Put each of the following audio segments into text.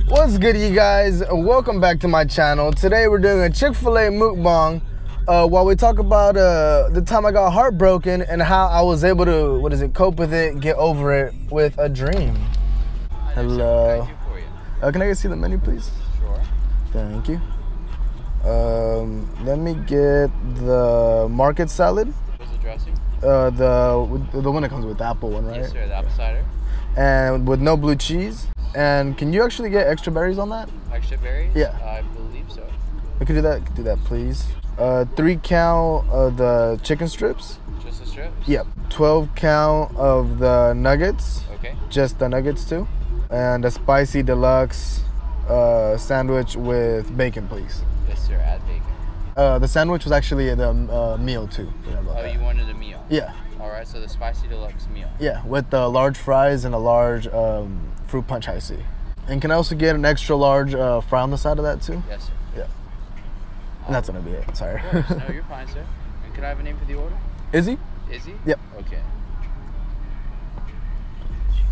What's good, you guys? Welcome back to my channel. Today we're doing a Chick-fil-A mukbang while we talk about the time I got heartbroken and how I was able to, cope with it, get over it with a dream. Hello. Can I see the menu, please? Sure. Thank you. Let me get the market salad. What's the dressing? The one that comes with the apple one, right? Yes, sir. The apple cider. And with no blue cheese. And can you actually get extra berries on that? Extra berries? Yeah. I believe so. I could do that. Do that, please. 3 count of the chicken strips. Just the strips? Yep. 12 count of the nuggets. Okay. Just the nuggets too. And a spicy deluxe sandwich with bacon, please. Yes, sir. Add bacon. The sandwich was actually the meal too. Oh, you wanted a meal? Yeah. All right. So the spicy deluxe meal. Yeah, with the large fries and a large fruit punch high C. And can I also get an extra large fry on the side of that too? Yes, sir. Yeah. And that's gonna be it. Sorry. Of course. No, you're fine, sir. And could I have a name for the order? Izzy? Izzy? Yep. Okay.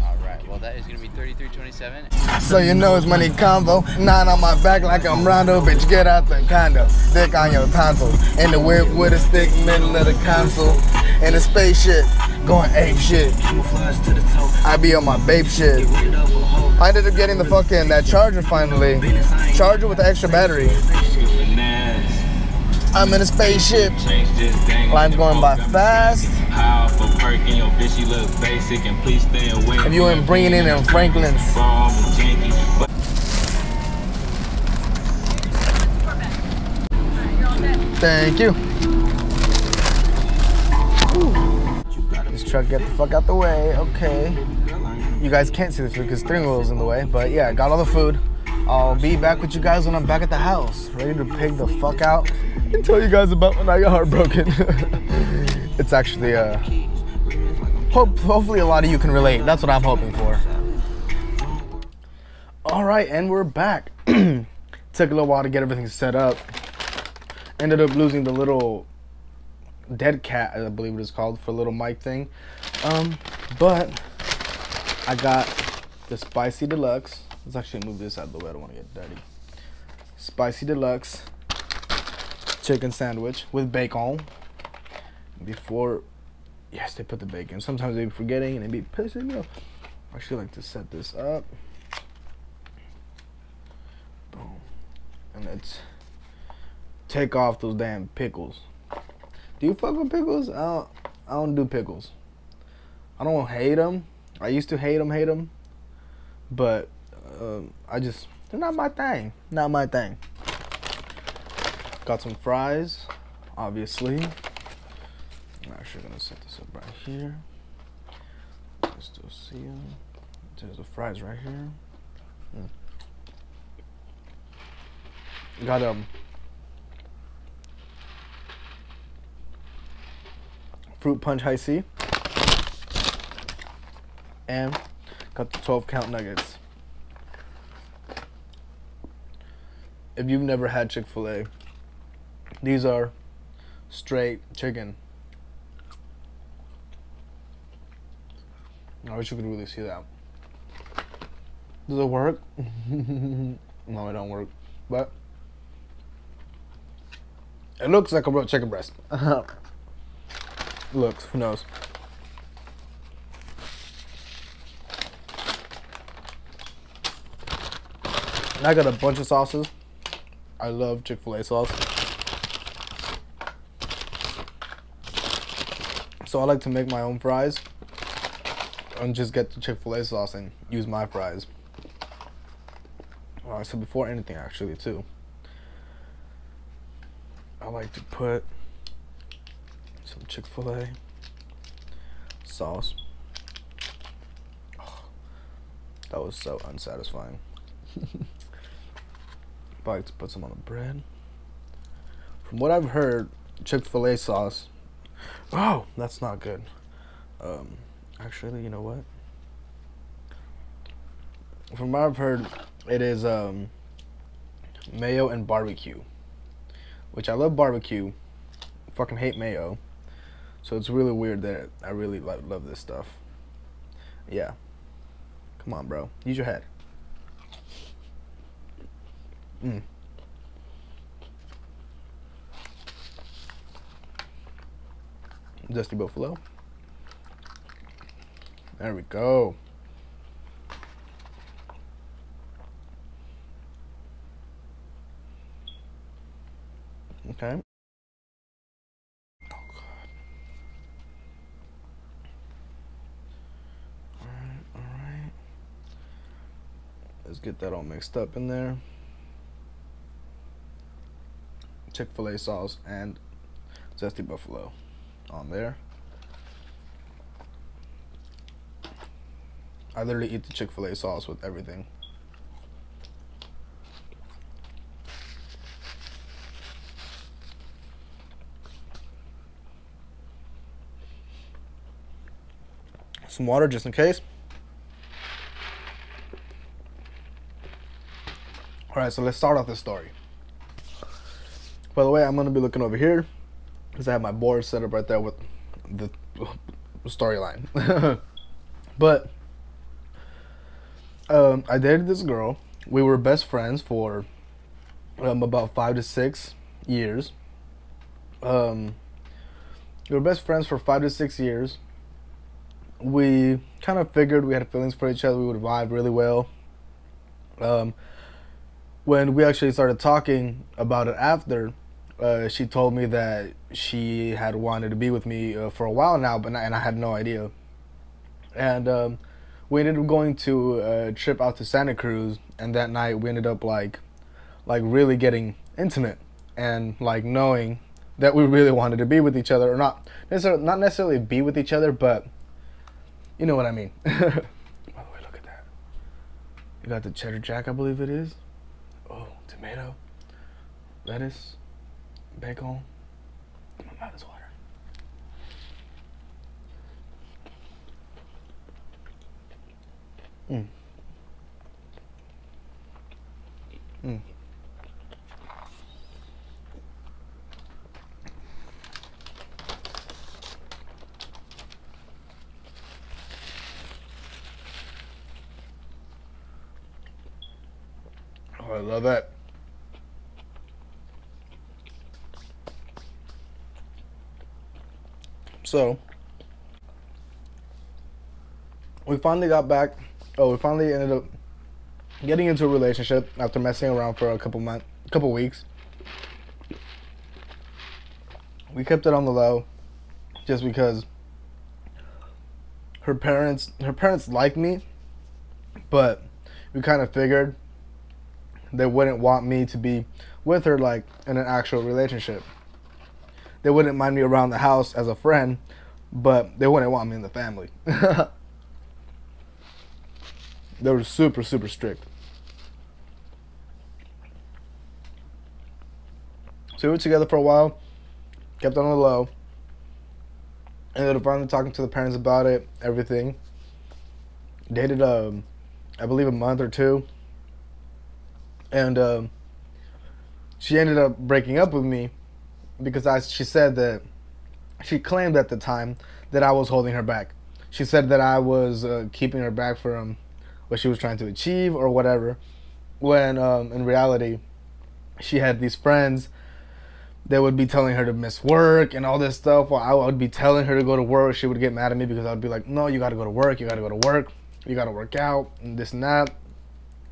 All right. Well, that is gonna be $33.27. So you know it's money combo. 9 on my back like I'm Rondo. Bitch, get out the condo. Dick on your tonsils. In the whip with a stick, middle of the console. In a spaceship, going ape shit. I be on my babe shit. I ended up getting the fucking, that charger finally. Charger with the extra battery. I'm in a spaceship. Line's going by fast. If you ain't bringing in Franklin's. Thank you. This truck, get the fuck out the way. Okay. You guys can't see the food because steering wheel is in the way, but yeah, got all the food. I'll be back with you guys when I'm back at the house, ready to pig the fuck out and tell you guys about when I got heartbroken. It's actually hopefully a lot of you can relate. That's what I'm hoping for. All right, and we're back. Took a little while to get everything set up. Ended up losing the little dead cat, I believe it is called, for a little mic thing. But I got the spicy deluxe. Let's actually move this out of the way. I don't want to get dirty. Spicy deluxe chicken sandwich with bacon. Before, yes, they put the bacon. Sometimes they be forgetting and they be pissing me off. I actually like to set this up. Boom. And let's take off those damn pickles. Do you fuck with pickles? I don't do pickles. I don't hate them. I used to hate them, but they're not my thing. Not my thing. Got some fries, obviously. I'm actually gonna set this up right here. Just to see them. There's the fries right here. Got fruit punch high C. And got the 12 count nuggets. If you've never had Chick-fil-A, these are straight chicken. I wish you could really see that. Does it work? No, it don't work. But it looks like a real chicken breast. Looks, who knows? I got a bunch of sauces. I love Chick-fil-A sauce. So I like to make my own fries and just get the Chick-fil-A sauce and use my fries. Alright, so before anything actually too, I like to put some Chick-fil-A sauce. Oh, that was so unsatisfying. I like to put some on the bread. From what I've heard, Chick-fil-A sauce. Oh, that's not good. Actually, you know what? From what I've heard, it is mayo and barbecue, which I love barbecue. Fucking hate mayo. So it's really weird that I really love this stuff. Yeah. Come on, bro. Use your head. Mm. Zesty buffalo. There we go. Okay. Oh, God. Alright. Let's get that all mixed up in there. Chick-fil-A sauce and zesty buffalo on there. I literally eat the Chick-fil-A sauce with everything. Some water just in case. Alright, so let's start off the story. By the way, I'm going to be looking over here because I have my board set up right there with the storyline. But I dated this girl. We were best friends for about 5 to 6 years. We were best friends for 5 to 6 years. We kind of figured we had feelings for each other. We would vibe really well. When we actually started talking about it after, she told me that she had wanted to be with me for a while now, and I had no idea. And we ended up going to a trip out to Santa Cruz, and that night we ended up like really getting intimate and like knowing that we really wanted to be with each other, or not necessarily be with each other, but you know what I mean. By the way, look at that. You got the cheddar jack, I believe it is. Oh, tomato, lettuce, bacon. My mouth is watering. Mm. Oh, I love that. So, we finally got back. Oh, we finally ended up getting into a relationship after messing around for a couple weeks. We kept it on the low just because her parents like me, but we kind of figured they wouldn't want me to be with her like in an actual relationship. They wouldn't mind me around the house as a friend, but they wouldn't want me in the family. They were super, super strict. So we were together for a while, kept on the low. Ended up finally talking to the parents about it, everything. Dated, I believe, a month or two. And she ended up breaking up with me because she said that she claimed at the time that I was holding her back. She said that I was keeping her back from what she was trying to achieve or whatever, when in reality she had these friends that would be telling her to miss work and all this stuff. While I would be telling her to go to work, she would get mad at me because I would be like, no, you gotta go to work, you gotta go to work, you gotta work out, and this and that.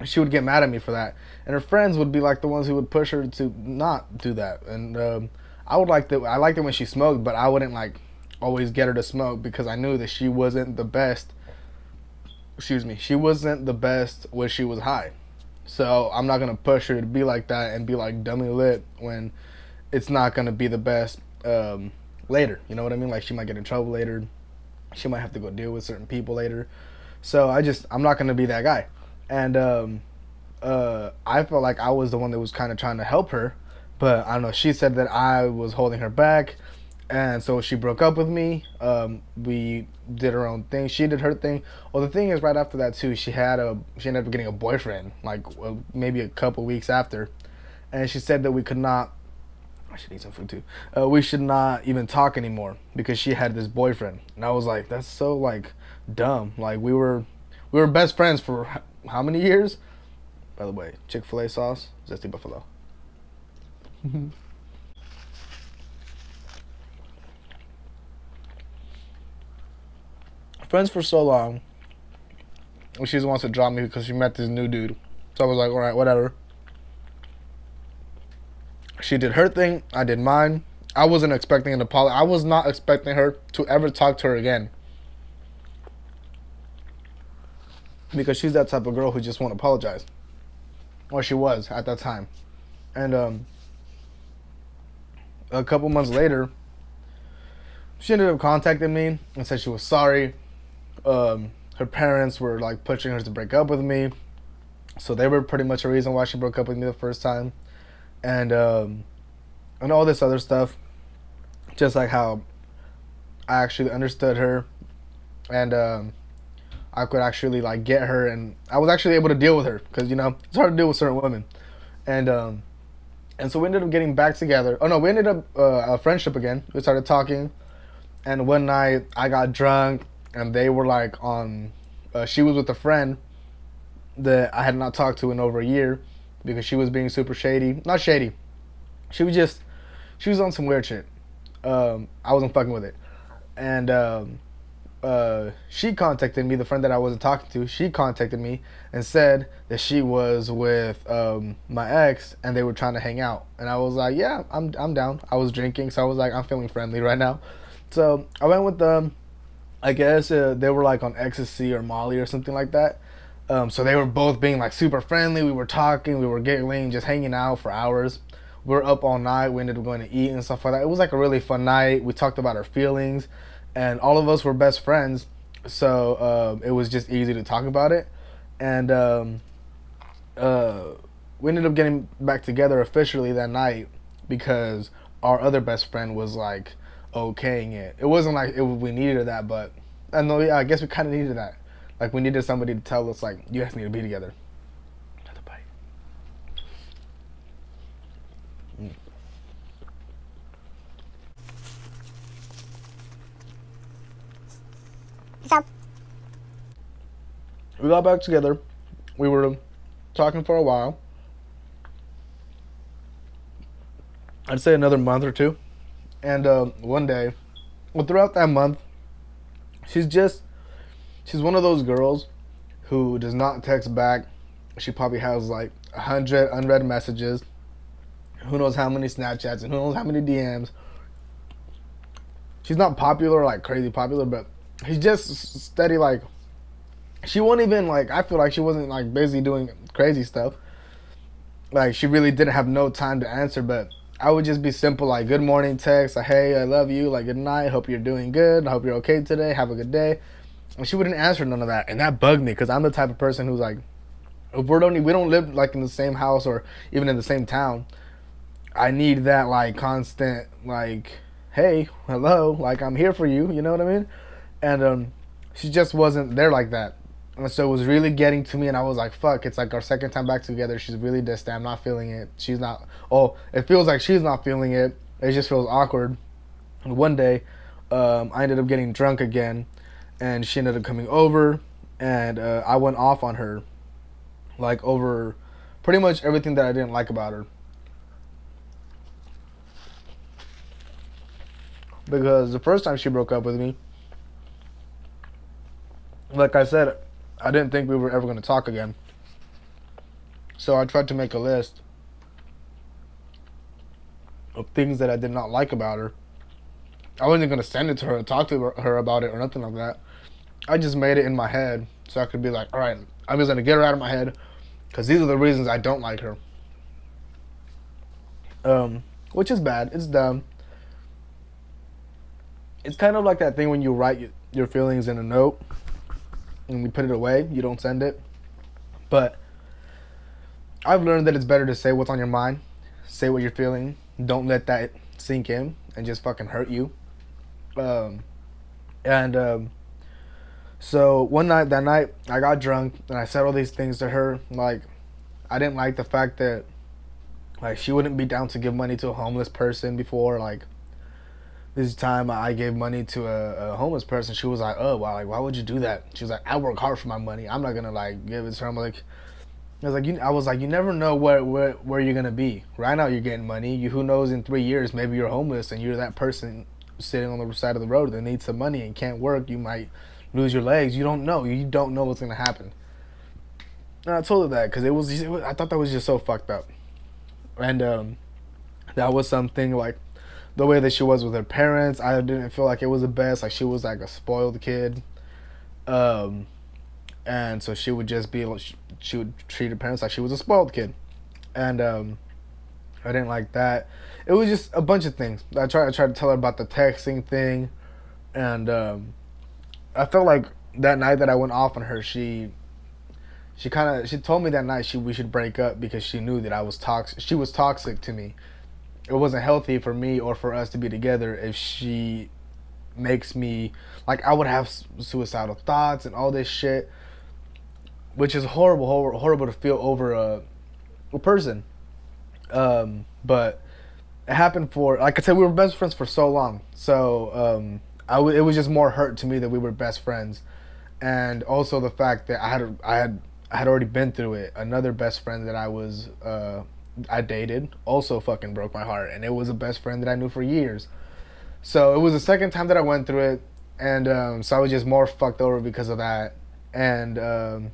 She would get mad at me for that, and her friends would be like the ones who would push her to not do that. And I liked it when she smoked, but I wouldn't like always get her to smoke because I knew that she wasn't the best. She wasn't the best when she was high. So I'm not gonna push her to be like that and be like dummy lit when it's not gonna be the best later. You know what I mean? Like she might get in trouble later. She might have to go deal with certain people later. So I'm not gonna be that guy. And I felt like I was the one that was kind of trying to help her, but I don't know. She said that I was holding her back, and so she broke up with me. We did her own thing. She did her thing. Well, the thing is, right after that too, she ended up getting a boyfriend, like maybe a couple weeks after, and she said that we could not. I should eat some food too. We should not even talk anymore because she had this boyfriend, and I was like, that's so like dumb. Like we were best friends for how many years? by the way. Chick-fil-A sauce, zesty buffalo. Friends for so long. She just wants to drop me because she met this new dude. So I was like, all right, whatever. She did her thing. I did mine. I wasn't expecting an apology. I was not expecting her to ever talk to her again. Because she's that type of girl who just won't apologize. Or she was at that time. And a couple months later, she ended up contacting me and said she was sorry. Her parents were like pushing her to break up with me. So they were pretty much the reason why she broke up with me the first time. And all this other stuff. Just like how I actually understood her. And I could actually like get her, and I was actually able to deal with her because, you know, it's hard to deal with certain women. And so we ended up getting back together. Oh no, we ended up a friendship again. We started talking, and one night I got drunk, and they were like on. She was with a friend that I had not talked to in over a year because she was being super shady. Not shady. She was on some weird shit. I wasn't fucking with it, and she contacted me, the friend that I wasn't talking to. She contacted me and said that she was with my ex and they were trying to hang out. And I was like, yeah, I'm down. I was drinking, so I was like, I'm feeling friendly right now. So I went with them. I guess they were like on ecstasy or Molly or something like that. So they were both being like super friendly. We were talking, we were giggling, just hanging out for hours. We were up all night. We ended up going to eat and stuff like that. It was like a really fun night. We talked about our feelings. And all of us were best friends, so it was just easy to talk about it. And we ended up getting back together officially that night because our other best friend was like okaying it. It wasn't like we needed that, but I guess we kind of needed that. Like we needed somebody to tell us like, you guys need to be together. Another bite. We got back together. We were talking for a while. I'd say another month or two. And one day, well, throughout that month, she's one of those girls who does not text back. She probably has like 100 unread messages. Who knows how many Snapchats and who knows how many DMs. She's not popular, like crazy popular, but she's just steady, like, she won't even, like, I feel like she wasn't, like, busy doing crazy stuff. Like, she really didn't have no time to answer, but I would just be simple, like, good morning text, like, hey, I love you, like, good night, hope you're doing good, I hope you're okay today, have a good day. And she wouldn't answer none of that, and that bugged me, because I'm the type of person who's, like, if we don't live, like, in the same house or even in the same town, I need that, like, constant, like, hey, hello, like, I'm here for you, you know what I mean? And she just wasn't there like that. And so it was really getting to me, and I was like, fuck, it's like our second time back together. She's really distant. I'm not feeling it. She's not, it feels like she's not feeling it. It just feels awkward. And one day, I ended up getting drunk again, and she ended up coming over, and I went off on her, like, over pretty much everything that I didn't like about her. Because the first time she broke up with me, like I said, I didn't think we were ever going to talk again. So I tried to make a list of things that I did not like about her. I wasn't going to send it to her and talk to her about it or nothing like that. I just made it in my head so I could be like, all right, I'm just going to get her out of my head because these are the reasons I don't like her. Which is bad. It's dumb. It's kind of like that thing when you write your feelings in a note and you put it away, you don't send it. But I've learned that it's better to say what's on your mind, say what you're feeling, don't let that sink in and just fucking hurt you. So that night, I got drunk and I said all these things to her. Like, I didn't like the fact that, like, she wouldn't be down to give money to a homeless person before. Like, this time I gave money to a homeless person. She was like, oh, wow, like, why would you do that? She was like, I work hard for my money. I'm not going to, like, give it to her. I'm like, I was like, you never know where you're gonna be. Right now, you're getting money. Who knows? In 3 years, maybe you're homeless and you're that person sitting on the side of the road that needs some money and can't work. You might lose your legs. You don't know. You don't know what's gonna happen. And I told her that because I thought that was just so fucked up. And that was something like the way that she was with her parents. I didn't feel like it was the best. Like she was like a spoiled kid. And so she would just be, she would treat her parents like she was a spoiled kid. And I didn't like that. It was just a bunch of things. I tried to tell her about the texting thing. And I felt like that night that I went off on her, she told me that night we should break up because she knew that I was toxic. She was toxic to me. It wasn't healthy for me or for us to be together if she makes me, like, I would have suicidal thoughts and all this shit, which is horrible to feel over a person. But it happened for, like I said, we were best friends for so long. So it was just more hurt to me that we were best friends, and also the fact that I had already been through it. Another best friend that I dated also fucking broke my heart, and it was a best friend that I knew for years. So it was the second time that I went through it, and so I was just more fucked over because of that. And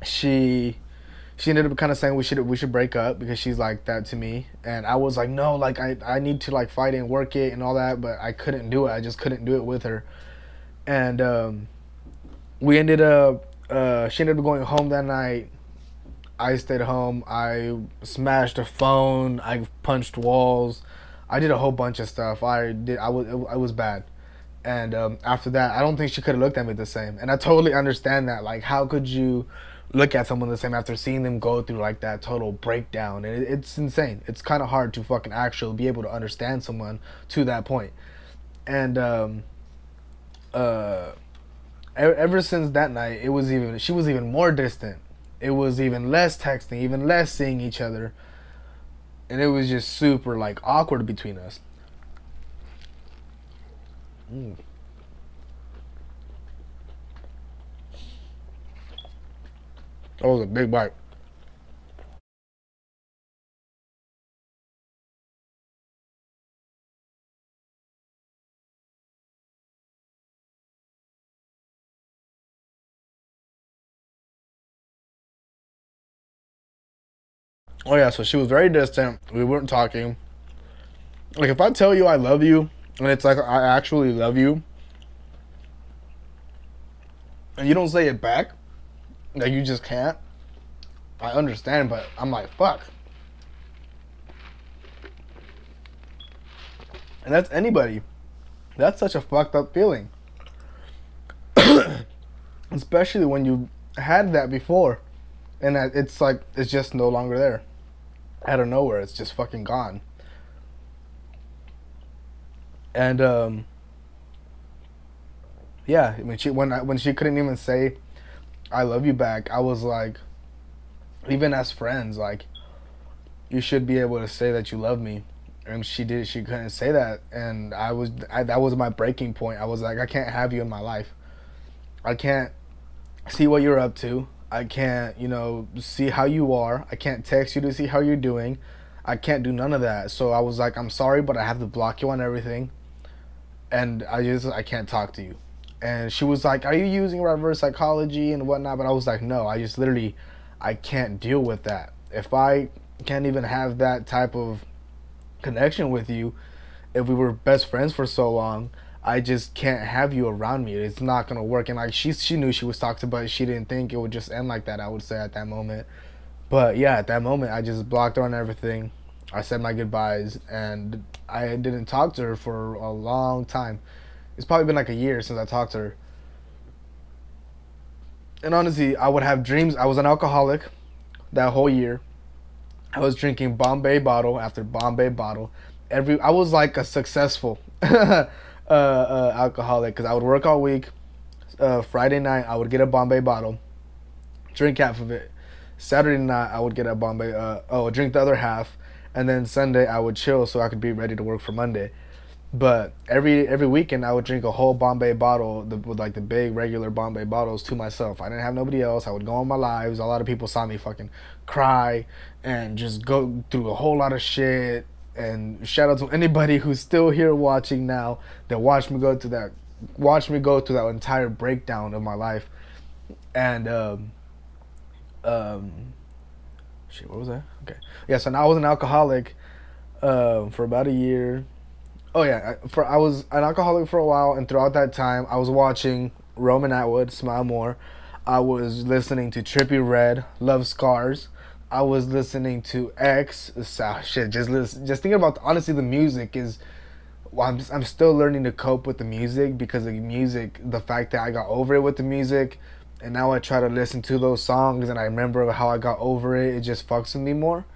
she ended up kind of saying we should break up because she's like that to me, and I was like, no, like I need to like fight it and work it and all that, but I couldn't do it. I just couldn't do it with her. And we ended up she ended up going home that night. I stayed home. I smashed a phone. I punched walls. I did a whole bunch of stuff. I was bad. And after that, I don't think she could have looked at me the same. And I totally understand that. Like, how could you look at someone the same after seeing them go through like that total breakdown? And it's insane. It's kind of hard to fucking actually be able to understand someone to that point. And ever since that night, she was even more distant. It was even less texting, even less seeing each other, and it was just super like awkward between us. That was a big bite. Oh yeah, so she was very distant. We weren't talking. Like, if I tell you I love you, and it's like I actually love you, and you don't say it back, like you just can't, I understand, but I'm like, fuck. And that's anybody. That's such a fucked up feeling. Especially when you had that before, and that it's like, it's just no longer there. Out of nowhere, it's just fucking gone. And yeah, I mean, when she couldn't even say I love you back, I was like, even as friends, like, you should be able to say that you love me. And she couldn't say that, and that was my breaking point. I was like, I can't have you in my life. I can't see what you're up to. I can't, see how you are. I can't text you to see how you're doing. I can't do none of that. So I was like, I'm sorry, but I have to block you on everything, and I can't talk to you. And she was like, are you using reverse psychology and whatnot? But I was like, no, I just literally, I can't deal with that. If I can't even have that type of connection with you, if we were best friends for so long, I just can't have you around me. It's not gonna work. And like, she knew she was toxic, but she didn't think it would just end like that, I would say, at that moment. But yeah, at that moment, I just blocked her on everything. I said my goodbyes, and I didn't talk to her for a long time. It's probably been like a year since I talked to her. And honestly, I would have dreams. I was an alcoholic that whole year. I was drinking Bombay bottle after Bombay bottle. I was like a successful alcoholic, because I would work all week. Friday night, I would get a Bombay bottle, drink half of it. Saturday night, I would get a Bombay, drink the other half, and then Sunday I would chill so I could be ready to work for Monday. But every weekend I would drink a whole Bombay bottle with like the big regular Bombay bottles to myself. I didn't have nobody else. I would go on my lives. A lot of people saw me fucking cry and just go through a whole lot of shit. And shout out to anybody who's still here watching now that watched me go through that entire breakdown of my life. And um shit, what was that? Okay, yeah. So now I was an alcoholic for about a year. Oh yeah, I was an alcoholic for a while, and throughout that time, I was watching Roman Atwood, Smile More. I was listening to Trippie Redd, Love Scars. I was listening to X. Shit, just thinking about honestly, the music is. Well, I'm still learning to cope with the music because the music, the fact that I got over it with the music, and now I try to listen to those songs and I remember how I got over it. It just fucks with me more.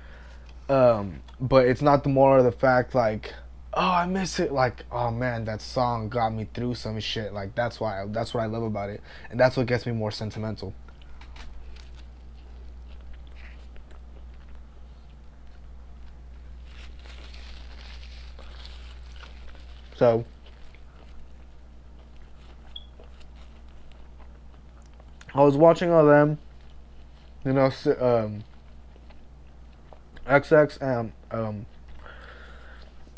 But it's not the more of the fact like, oh, I miss it. Like, oh man, that song got me through some shit. Like that's what I love about it, and that's what gets me more sentimental. So, I was watching all them, you know, XX and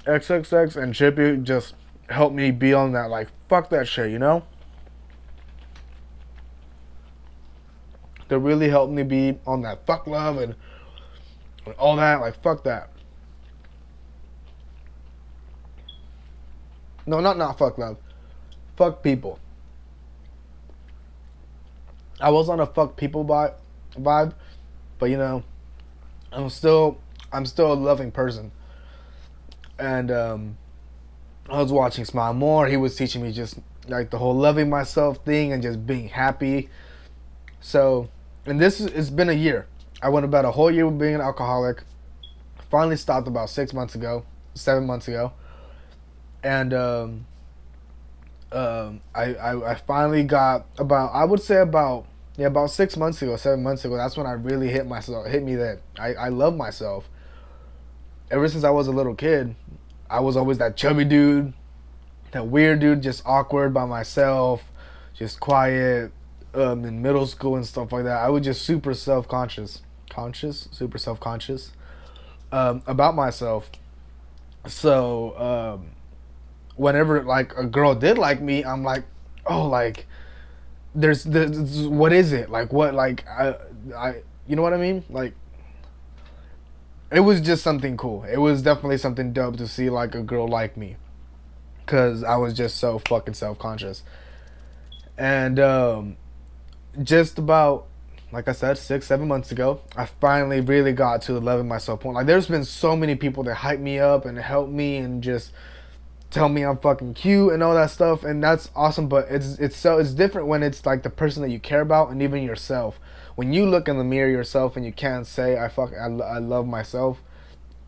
XXX and Chippy just helped me be on that like fuck that shit, you know. They really helped me be on that fuck love and all that, like fuck that. No, not fuck love. Fuck people. I was on a fuck people vibe, but you know, I'm still a loving person. And I was watching Smile More. He was teaching me just like the whole loving myself thing and just being happy. So, and it's been a year. I went about a whole year with being an alcoholic. Finally stopped about 6 months ago, 7 months ago, and I finally got about, I would say about, yeah, about 6 months ago, 7 months ago. That's when I really hit me that I love myself. Ever since I was a little kid, I was always that chubby dude, that weird dude, just awkward by myself, just quiet. In middle school and stuff like that, I was just super super self-conscious about myself. So whenever like a girl did like me, I'm like, oh, like there's what is it like? What like I you know what I mean? Like it was just something cool. It was definitely something dope to see like a girl like me, cause I was just so fucking self-conscious. And just about, like I said, 6, 7 months ago, I finally really got to the loving myself point. Like there's been so many people that hype me up and help me and just tell me I'm fucking cute and all that stuff, and that's awesome. But it's different when it's like the person that you care about and even yourself. When you look in the mirror yourself and you can't say I love myself,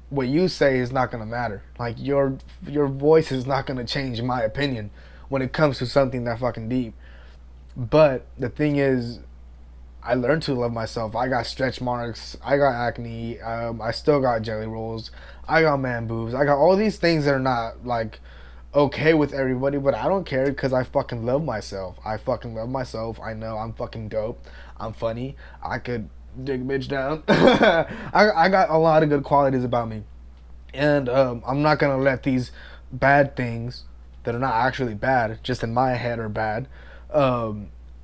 what you say is not gonna matter. Like your voice is not gonna change, in my opinion, when it comes to something that fucking deep. But the thing is, I learned to love myself. I got stretch marks. I got acne. I still got jelly rolls. I got man boobs. I got all these things that are not like okay with everybody, but I don't care because I fucking love myself. I fucking love myself. I know I'm fucking dope. I'm funny. I could dig a bitch down. I got a lot of good qualities about me, and I'm not gonna let these bad things that are not actually bad, just in my head are bad,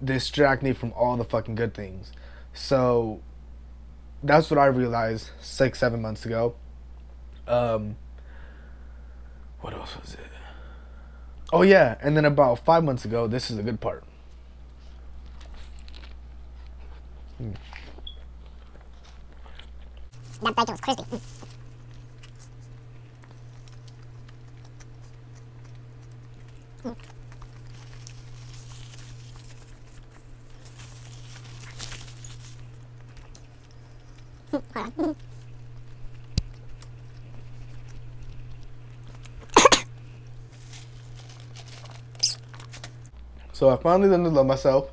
distract me from all the fucking good things. So that's what I realized 6, 7 months ago. What else was it? Oh yeah, and then about 5 months ago, this is a good part. That bacon was crispy. Hold on. So I finally learned to love myself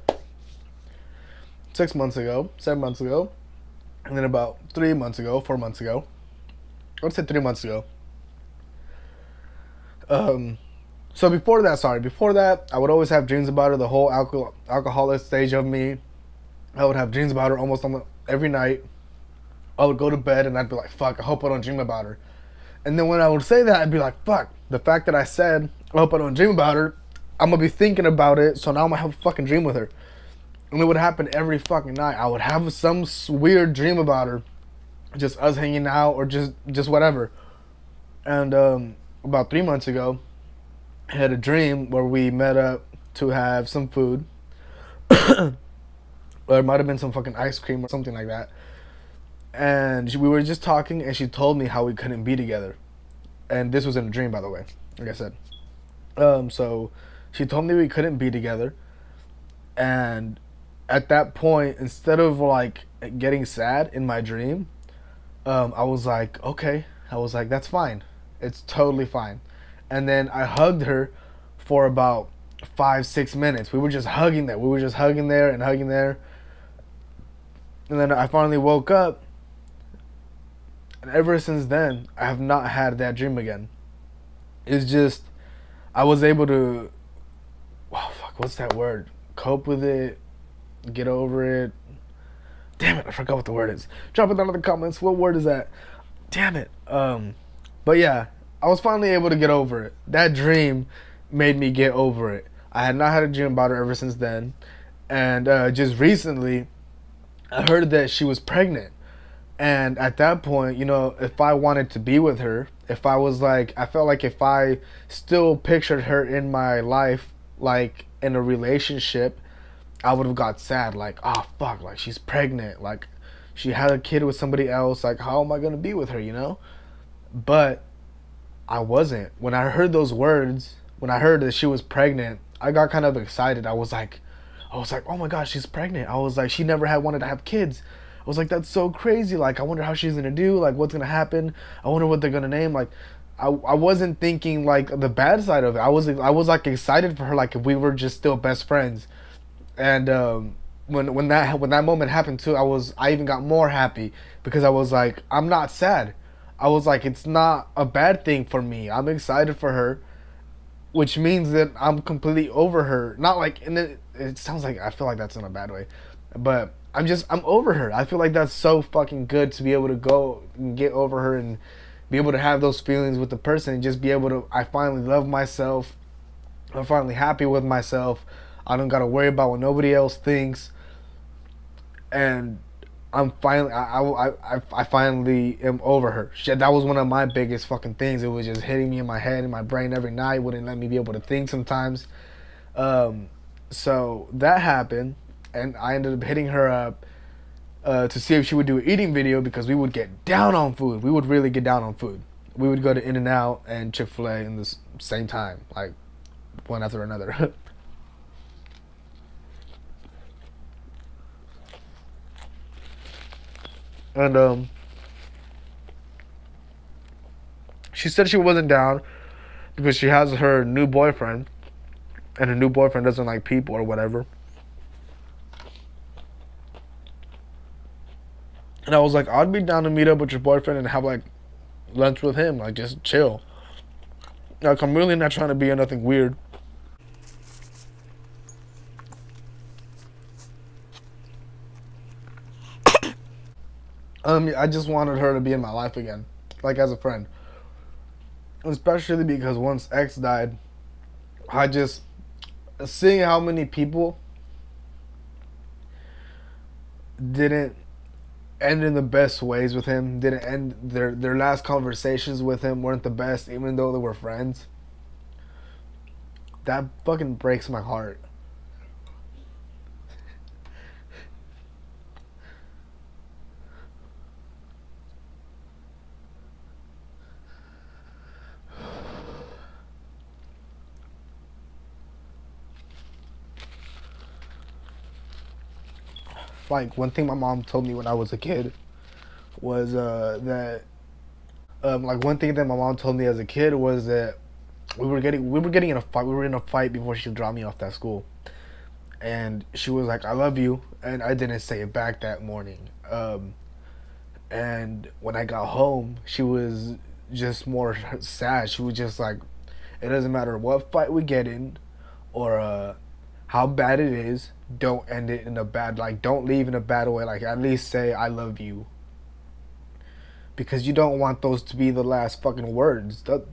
6 months ago, 7 months ago, and then about 3 months ago, 4 months ago. I would say 3 months ago. So before that, I would always have dreams about her. The whole alcoholic stage of me, I would have dreams about her almost every night. I would go to bed and I'd be like, fuck, I hope I don't dream about her. And then when I would say that, I'd be like, fuck, the fact that I said, I hope I don't dream about her, I'm gonna be thinking about it, so now I'm gonna have a fucking dream with her. And it would happen every fucking night. I would have some weird dream about her, just us hanging out or just whatever. And about 3 months ago, I had a dream where we met up to have some food. Or it might have been some fucking ice cream or something like that. And we were just talking, and she told me how we couldn't be together. And this was in a dream, by the way, like I said. So she told me we couldn't be together. And at that point, instead of like getting sad in my dream, I was like, okay. I was like, that's fine. It's totally fine. And then I hugged her for about 5-6 minutes. We were just hugging there. We were just hugging there and hugging there. And then I finally woke up. And ever since then, I have not had that dream again. It's just, I was able to, oh fuck, what's that word? Cope with it, get over it. Damn it, I forgot what the word is. Drop it down in the comments. What word is that? Damn it. But yeah, I was finally able to get over it. That dream made me get over it. I had not had a dream about her ever since then. And just recently, I heard that she was pregnant. And at that point, you know, if I wanted to be with her, if I was like, I felt like if I still pictured her in my life, like in a relationship, I would have got sad. Like, oh fuck, like she's pregnant. Like she had a kid with somebody else. Like, how am I going to be with her, you know? But I wasn't. When I heard those words, when I heard that she was pregnant, I got kind of excited. I was like, oh my gosh, she's pregnant. I was like, she never had wanted to have kids. I was like, that's so crazy. Like, I wonder how she's gonna do. Like, what's gonna happen? I wonder what they're gonna name. Like, I wasn't thinking like the bad side of it. I was like excited for her. Like, if we were just still best friends. And when that moment happened too, I even got more happy because I was like, I'm not sad. I was like, it's not a bad thing for me. I'm excited for her, which means that I'm completely over her. Not like, and it sounds like I feel like that's in a bad way, but I'm over her. I feel like that's so fucking good to be able to go and get over her and be able to have those feelings with the person and just be able to, I finally love myself. I'm finally happy with myself. I don't gotta worry about what nobody else thinks. And I'm finally, I finally am over her. Shit, that was one of my biggest fucking things. It was just hitting me in my head and my brain every night. Wouldn't let me be able to think sometimes. So that happened. And I ended up hitting her up to see if she would do an eating video because we would get down on food. We would really get down on food. We would go to In-N-Out and Chick-fil-A in the same time, like one after another. And she said she wasn't down because she has her new boyfriend, and her new boyfriend doesn't like people or whatever. And I was like, I'd be down to meet up with your boyfriend and have like lunch with him, like just chill. Like, I'm really not trying to be anything weird. I just wanted her to be in my life again, like as a friend. Especially because once X died, I just, seeing how many people didn't end in the best ways with him, didn't end their last conversations with him weren't the best, even though they were friends. That fucking breaks my heart. Like, one thing my mom told me when I was a kid was that like one thing that my mom told me as a kid was that we were getting in a fight. We were in a fight before she dropped me off that school, and she was like, "I love you," and I didn't say it back that morning. And when I got home, she was just more sad. She was just like, It doesn't matter what fight we get in or how bad it is. Don't end it in a bad, like, don't leave in a bad way. Like, at least say I love you, because you don't want those to be the last fucking words. That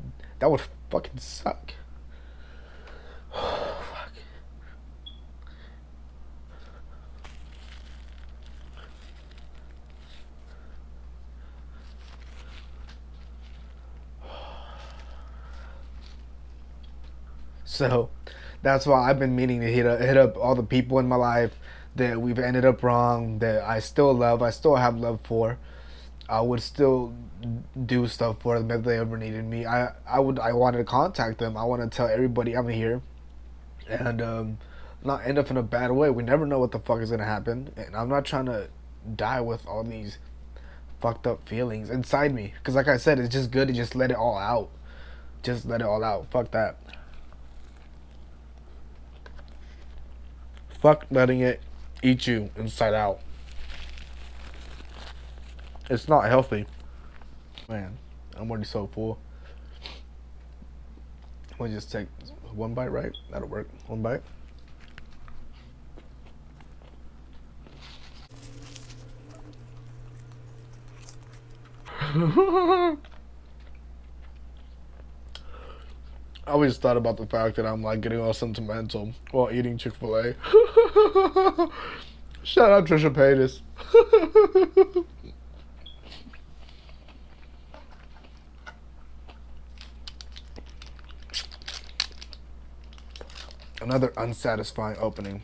would fucking suck. Fuck. So that's why I've been meaning to hit up all the people in my life that we've ended up wrong, that I still love, I still have love for. I would still do stuff for them if they ever needed me. I wanted to contact them. I want to tell everybody I'm here, and not end up in a bad way. We never know what the fuck is gonna happen, and I'm not trying to die with all these fucked up feelings inside me. Cause like I said, it's just good to just let it all out. Just let it all out. Fuck that. Fuck letting it eat you inside out. It's not healthy. Man, I'm already so full. Let me just take one bite, right? That'll work. One bite. I always thought about the fact that I'm like getting all sentimental while eating Chick-fil-A. Shout out Trisha Paytas. Another unsatisfying opening.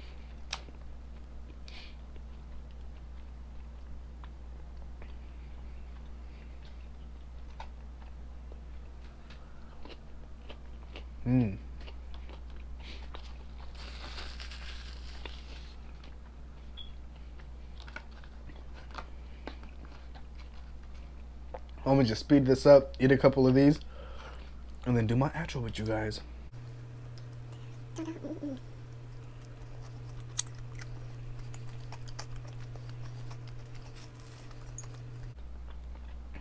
I'm gonna just speed this up, eat a couple of these, and then do my outro with you guys.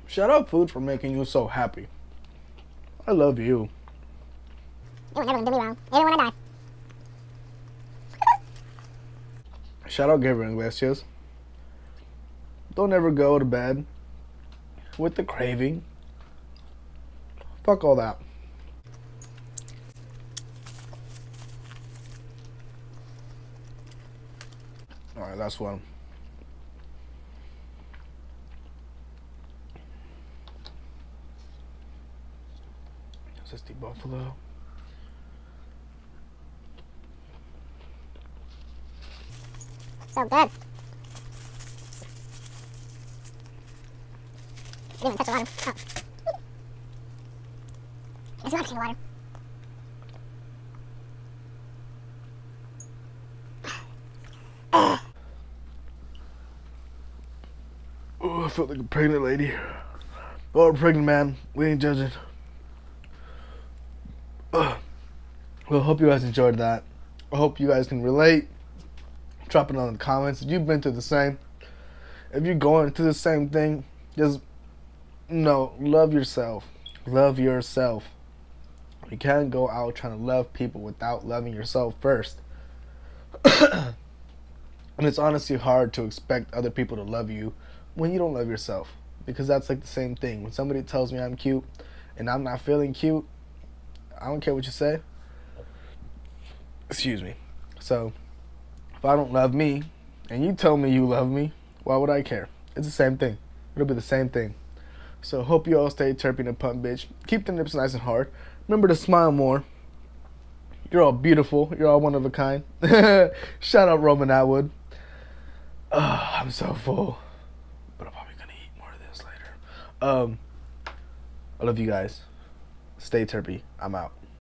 Shout out food for making you so happy. I love you. You will never do me wrong, even when I die. Shout out Gabriel Iglesias. Don't ever go to bed with the craving. Fuck all that. Alright, last one. Is this the buffalo? So good. Didn't even touch the water. Oh. It's not touching the water. Oh, I felt like a pregnant lady. Or a pregnant man. We ain't judging. Well, hope you guys enjoyed that. I hope you guys can relate. Drop it on the comments if you've been through the same. If you're going through the same thing, just love yourself. Love yourself. You can't go out trying to love people without loving yourself first. And it's honestly hard to expect other people to love you when you don't love yourself, because that's like the same thing. When somebody tells me I'm cute and I'm not feeling cute, I don't care what you say. Excuse me. So if I don't love me and you tell me you love me, why would I care? It's the same thing. It'll be the same thing. So hope you all stay terpene and pump, bitch. Keep the nips nice and hard. Remember to smile more. You're all beautiful. You're all one of a kind. Shout out Roman Atwood. I'm so full, but I'm probably gonna eat more of this later. I love you guys. Stay terpy. I'm out.